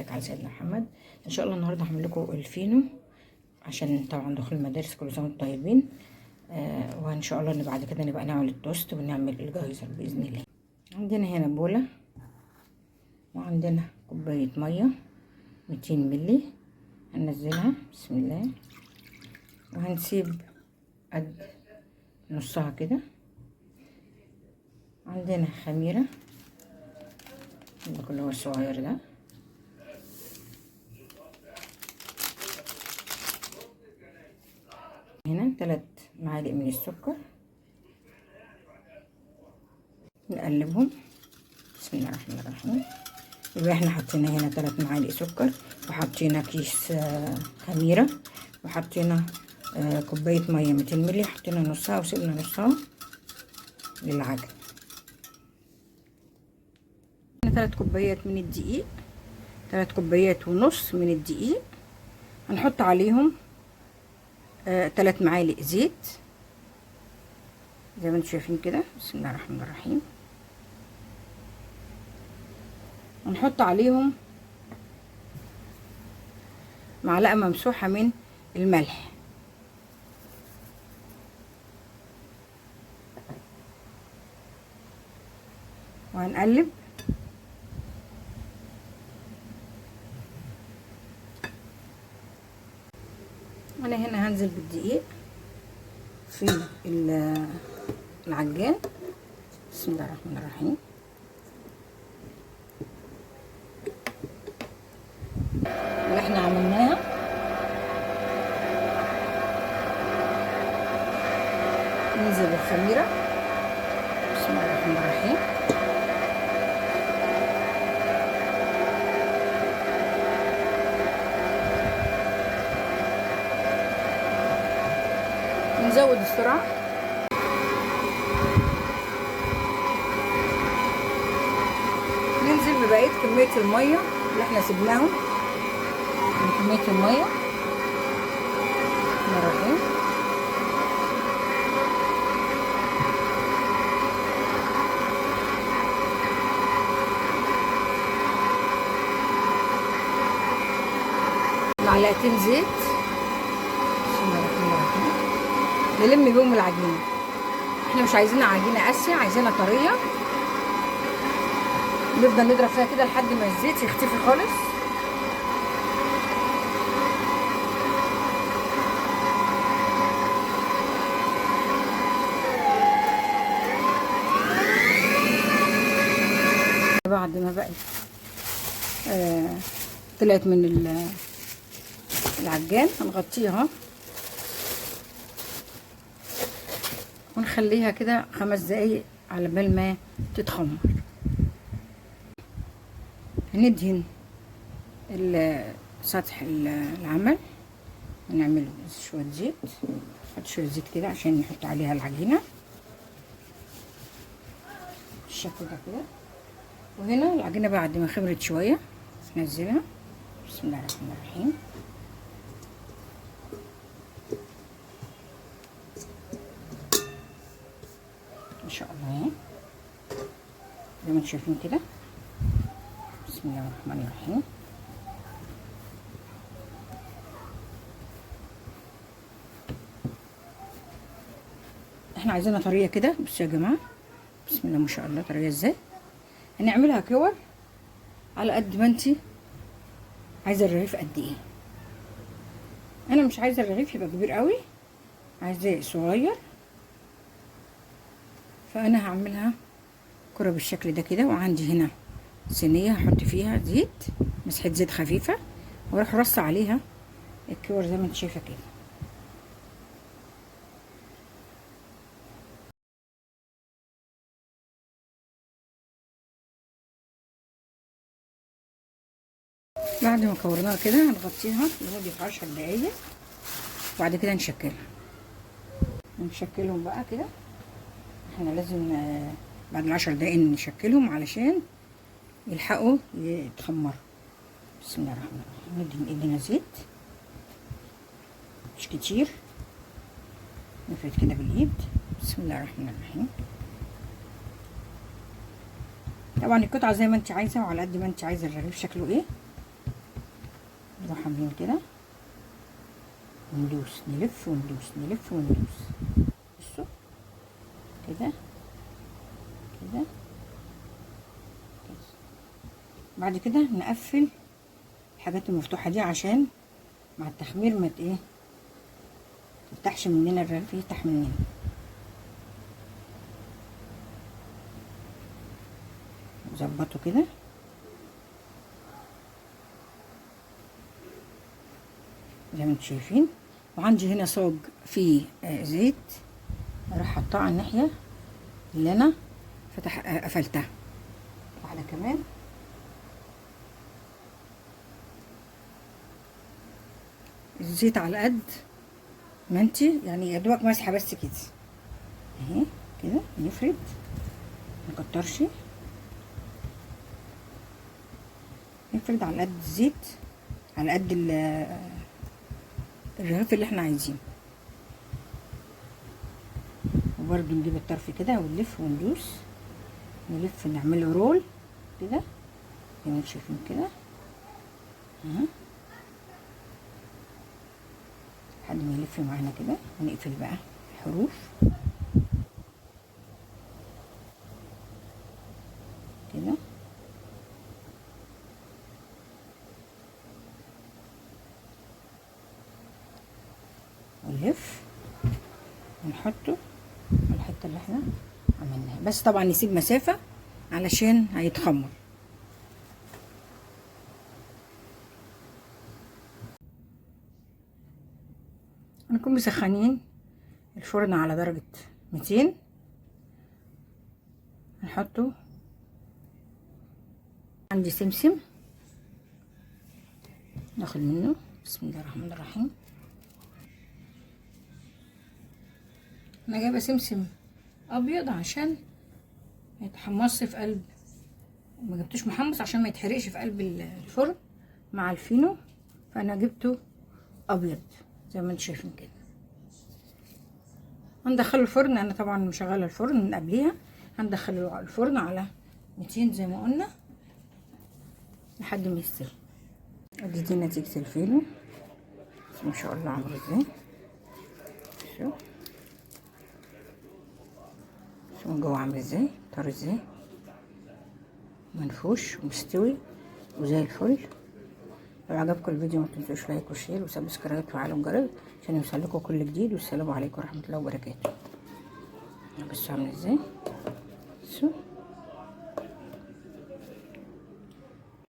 وبارك على سيدنا محمد. ان شاء الله النهارده هعمل لكم الفينو عشان طبعا دخول المدارس، كل سنه وانتم طيبين. وان شاء الله ان بعد كده نبقى نعمل التوست ونعمل الجايزر باذن الله. عندنا هنا بوله وعندنا كوبايه ميه 200 مللي، هننزلها بسم الله وهنسيب قد نصها كده. عندنا خميره اللي هو الصغير ده، هنا 3 معالق من السكر، نقلبهم بسم الله الرحمن الرحيم. يبقى احنا حطينا هنا 3 معالق سكر، وحطينا كيس خميره، وحطينا كوبايه ميه 200 مللي، حطينا نصها وسيبنا نصها للعجن. 3 كوبايات من الدقيق، 3 كوبايات ونص من الدقيق، هنحط عليهم 3 معالق زيت زي ما انتم شايفين كده بسم الله الرحمن الرحيم. هنحط عليهم معلقه ممسوحه من الملح، وهنقلب انا هنا هنزل بالدقيق في العجان بسم الله الرحمن الرحيم. اللي احنا عملناها ننزل بالخميره بسم الله الرحمن الرحيم. نزود السرعه، ننزل ببقيه كميه الميه اللي احنا سيبناهم من كميه الميه مرتين. معلقتين زيت بسم الله الرحمن الرحيم، نلم بيهم العجينه. احنا مش عايزينها عجينه قاسيه، عايزينها طريه. نفضل نضرب فيها كده لحد ما الزيت يختفي خالص. بعد ما بقت طلعت من العجان هنغطيها ونخليها كده 5 دقايق على بال ما تتخمر. هندهن سطح العمل ونعمل شويه زيت، نحط شويه زيت كده عشان نحط عليها العجينه بالشكل ده كده. وهنا العجينه بعد ما خمرت شويه ننزلها بسم الله الرحمن الرحيم. ان شاء الله زي ما انتم شايفين كده بسم الله الرحمن الرحيم. احنا عايزينها طريه كده بصوا يا جماعه بسم الله ما شاء الله طريه ازاي. هنعملها كور على قد ما انتي عايزه الرغيف قد ايه. انا مش عايزه الرغيف يبقى كبير قوي، عايزاه صغير، فانا هعملها كرة بالشكل ده كده. وعندي هنا صينيه هحط فيها زيت، مسحه زيت خفيفه، واروح رص عليها الكور زي ما انت شايفه كده. بعد ما كورناها كده هنغطيها لمده 10 دقايق، وبعد كده نشكلهم بقى كده. احنا لازم بعد 10 دقايق نشكلهم علشان يلحقوا يتخمروا. بسم الله الرحمن الرحيم. ندهن ايدينا زيت مش كتير، نفرد كده بالايد بسم الله الرحمن الرحيم. طبعا القطعه زي ما انت عايزه وعلى قد ما انت عايزه الرغيف شكله ايه. نروح عاملين كده وندوس، نلف وندوس، نلف وندوس. بصوا كده كده. بعد كده نقفل الحاجات المفتوحه دي عشان مع التخمير ما ايه تفتحش مننا، الرغيف يفتح مننا. نظبطه كده زي ما انتم شايفين. وعندي هنا صاج فيه زيت، اروح حطاه على الناحيه اللي انا قفلتها. واحده كمان. الزيت على قد ما انتي يعني يا دوبك مسحه بس كده اهي كده. نفرد مكترش، نفرد على قد الزيت، على قد الرغيف اللي احنا عايزينه. وبرده نجيب الطرف كده ونلف وندوس، نلف نعمله رول كده زي ما انتم شايفين كده اهو لحد ما يلف معانا كده. ونقفل بقى الحروف كده ونلف ونحطه على الحته اللي احنا عملناها. بس طبعا نسيب مسافه علشان هيتخمر. هنكون مسخنين الفرن على درجه 200. هنحطه. عندي سمسم ناخد منه. بسم الله الرحمن الرحيم. انا جايبه سمسم ابيض عشان ما يتحمصش في قلب، ما جبتوش محمص عشان ما يتحرقش في قلب الفرن مع الفينو، فانا جبته ابيض زي ما انتم شايفين كده. هندخله الفرن. انا طبعا مشغله الفرن من قبليها. هندخله الفرن على 200 زي ما قلنا لحد ما يستوي. دي نتيجه الفينو ما شاء الله عامل ازاي. شوف من جوه عامل ازاي، طري ازاي، منفوش ومستوي وزي الفل. لو عجبكم الفيديو ما تنسوش لايك وشير وسبسكرايب وفعلوا الجرس عشان يوصلكم كل جديد. والسلام عليكم ورحمه الله وبركاته. بصوا عامل ازاي. شوف